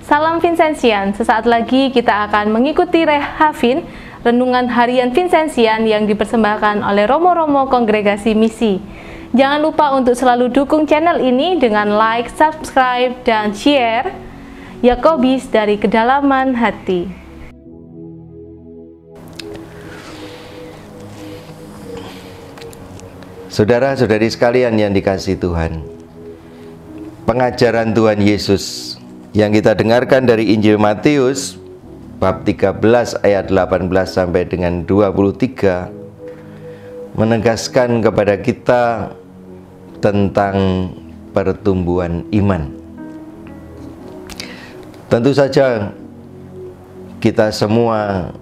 Salam Vincenzian, sesaat lagi kita akan mengikuti Rehavin, renungan harian Vincenzian yang dipersembahkan oleh Romo-Romo Kongregasi Misi. Jangan lupa untuk selalu dukung channel ini dengan like, subscribe, dan share. Yakobis dari kedalaman hati. Saudara-saudari sekalian yang dikasihi Tuhan, pengajaran Tuhan Yesus yang kita dengarkan dari Injil Matius bab 13 ayat 18 sampai dengan 23 menegaskan kepada kita tentang pertumbuhan iman. Tentu saja kita semua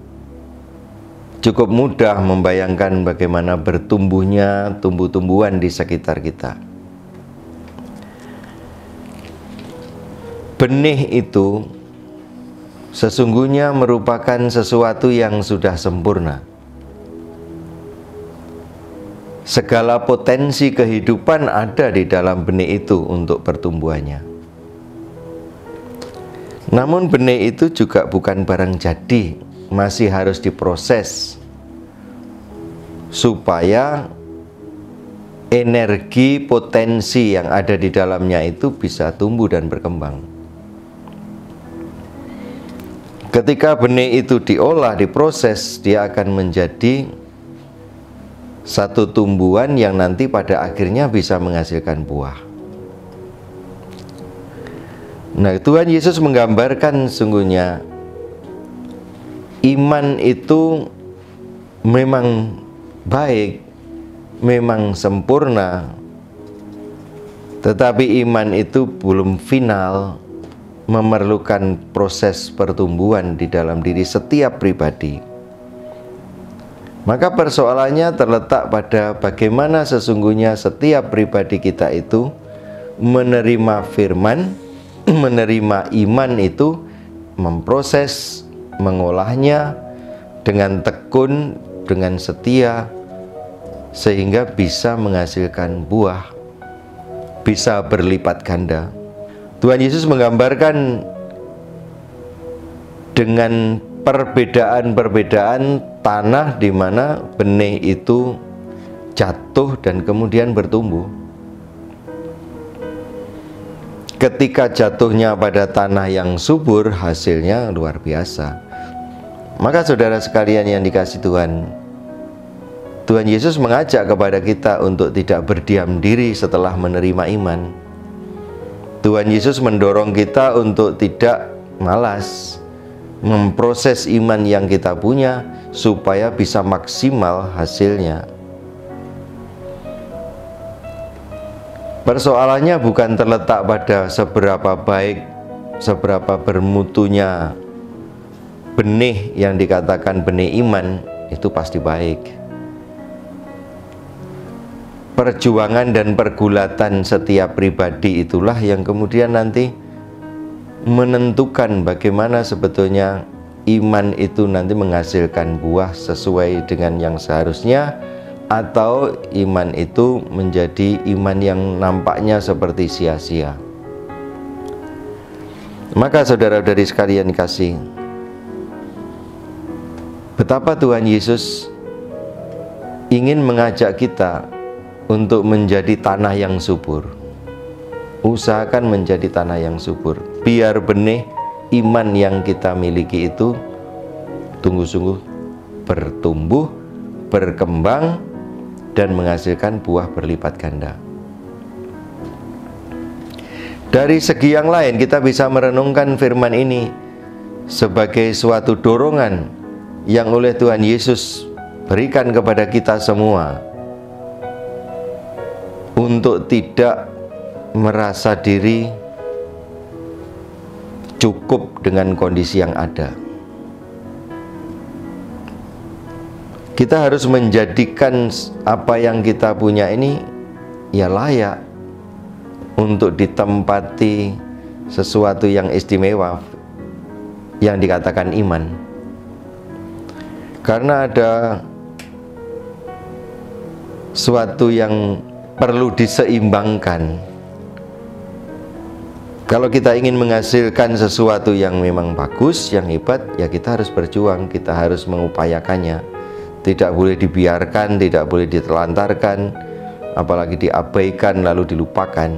cukup mudah membayangkan bagaimana bertumbuhnya tumbuh-tumbuhan di sekitar kita. Benih itu sesungguhnya merupakan sesuatu yang sudah sempurna. Segala potensi kehidupan ada di dalam benih itu untuk pertumbuhannya. Namun benih itu juga bukan barang jadi, masih harus diproses supaya energi potensi yang ada di dalamnya itu bisa tumbuh dan berkembang. Ketika benih itu diolah, diproses, dia akan menjadi satu tumbuhan yang nanti pada akhirnya bisa menghasilkan buah. Nah, Tuhan Yesus menggambarkan sungguhnya iman itu memang baik, memang sempurna, tetapi iman itu belum final, memerlukan proses pertumbuhan di dalam diri setiap pribadi. Maka persoalannya terletak pada bagaimana sesungguhnya setiap pribadi kita itu menerima firman, menerima iman itu, memproses, mengolahnya dengan tekun, dengan setia, sehingga bisa menghasilkan buah, bisa berlipat ganda. Tuhan Yesus menggambarkan dengan perbedaan-perbedaan tanah di mana benih itu jatuh dan kemudian bertumbuh. Ketika jatuhnya pada tanah yang subur, hasilnya luar biasa. Maka saudara sekalian yang dikasihi Tuhan, Tuhan Yesus mengajak kepada kita untuk tidak berdiam diri setelah menerima iman. Tuhan Yesus mendorong kita untuk tidak malas memproses iman yang kita punya supaya bisa maksimal hasilnya. Persoalannya bukan terletak pada seberapa baik, seberapa bermutunya benih yang dikatakan benih iman, itu pasti baik. Perjuangan dan pergulatan setiap pribadi itulah yang kemudian nanti menentukan bagaimana sebetulnya iman itu nanti menghasilkan buah sesuai dengan yang seharusnya, atau iman itu menjadi iman yang nampaknya seperti sia-sia. Maka saudara-saudari sekalian kasih, betapa Tuhan Yesus ingin mengajak kita untuk menjadi tanah yang subur. Usahakan menjadi tanah yang subur, biar benih iman yang kita miliki itu sungguh-sungguh bertumbuh, berkembang, dan menghasilkan buah berlipat ganda. Dari segi yang lain, kita bisa merenungkan firman ini sebagai suatu dorongan yang oleh Tuhan Yesus berikan kepada kita semua untuk tidak merasa diri cukup dengan kondisi yang ada. Kita harus menjadikan apa yang kita punya ini ya layak untuk ditempati sesuatu yang istimewa yang dikatakan iman. Karena ada suatu yang perlu diseimbangkan Kalau kita ingin menghasilkan sesuatu yang memang bagus, yang hebat, ya kita harus berjuang, kita harus mengupayakannya. Tidak boleh dibiarkan, tidak boleh ditelantarkan, apalagi diabaikan lalu dilupakan.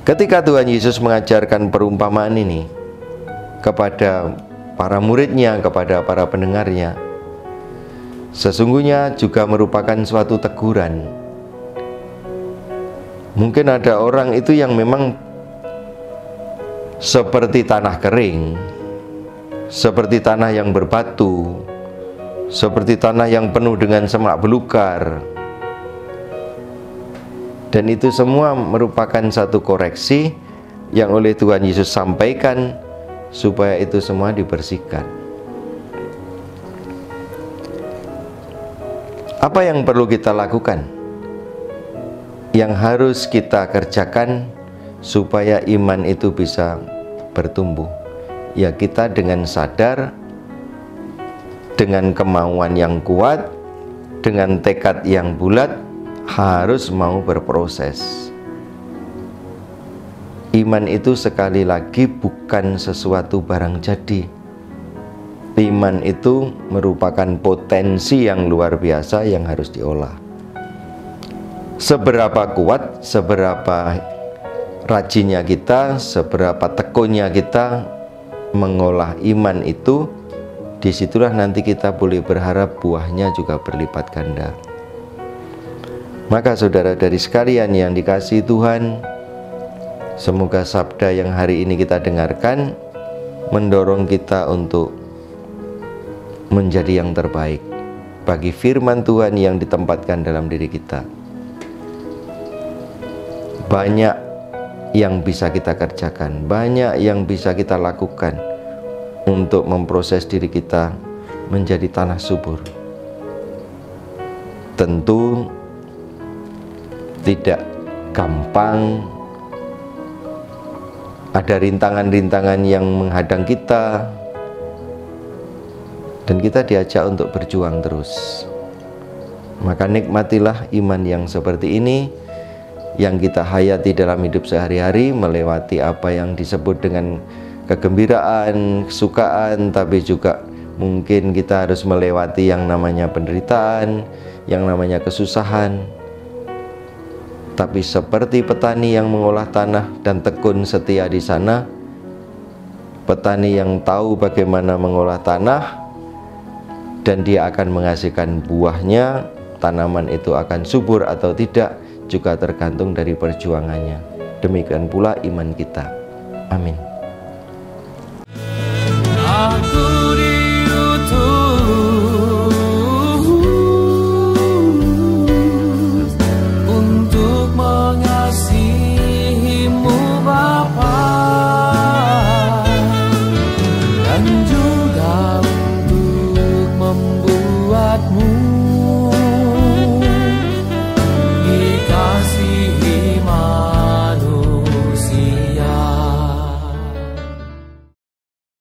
Ketika Tuhan Yesus mengajarkan perumpamaan ini kepada para muridnya, kepada para pendengarnya, sesungguhnya juga merupakan suatu teguran. Mungkin ada orang itu yang memang seperti tanah kering, seperti tanah yang berbatu, seperti tanah yang penuh dengan semak belukar. Dan itu semua merupakan satu koreksi yang oleh Tuhan Yesus sampaikan supaya itu semua dibersihkan. Apa yang perlu kita lakukan? Yang harus kita kerjakan supaya iman itu bisa bertumbuh, ya kita dengan sadar, dengan kemauan yang kuat, dengan tekad yang bulat, harus mau berproses. Iman itu sekali lagi bukan sesuatu barang jadi. Iman itu merupakan potensi yang luar biasa yang harus diolah. Seberapa kuat, seberapa rajinnya kita, seberapa tekunnya kita mengolah iman itu, disitulah nanti kita boleh berharap buahnya juga berlipat ganda. Maka saudara-saudari sekalian yang dikasihi Tuhan, semoga sabda yang hari ini kita dengarkan mendorong kita untuk menjadi yang terbaik bagi firman Tuhan yang ditempatkan dalam diri kita. Banyak yang bisa kita kerjakan, banyak yang bisa kita lakukan untuk memproses diri kita menjadi tanah subur. Tentu tidak gampang, ada rintangan-rintangan yang menghadang kita, dan kita diajak untuk berjuang terus. Maka nikmatilah iman yang seperti ini, yang kita hayati dalam hidup sehari-hari, melewati apa yang disebut dengan kegembiraan, kesukaan, tapi juga mungkin kita harus melewati yang namanya penderitaan, yang namanya kesusahan. Tapi seperti petani yang mengolah tanah dan tekun setia di sana, petani yang tahu bagaimana mengolah tanah, dan dia akan menghasilkan buahnya, tanaman itu akan subur atau tidak juga tergantung dari perjuangannya. Demikian pula iman kita. Amin.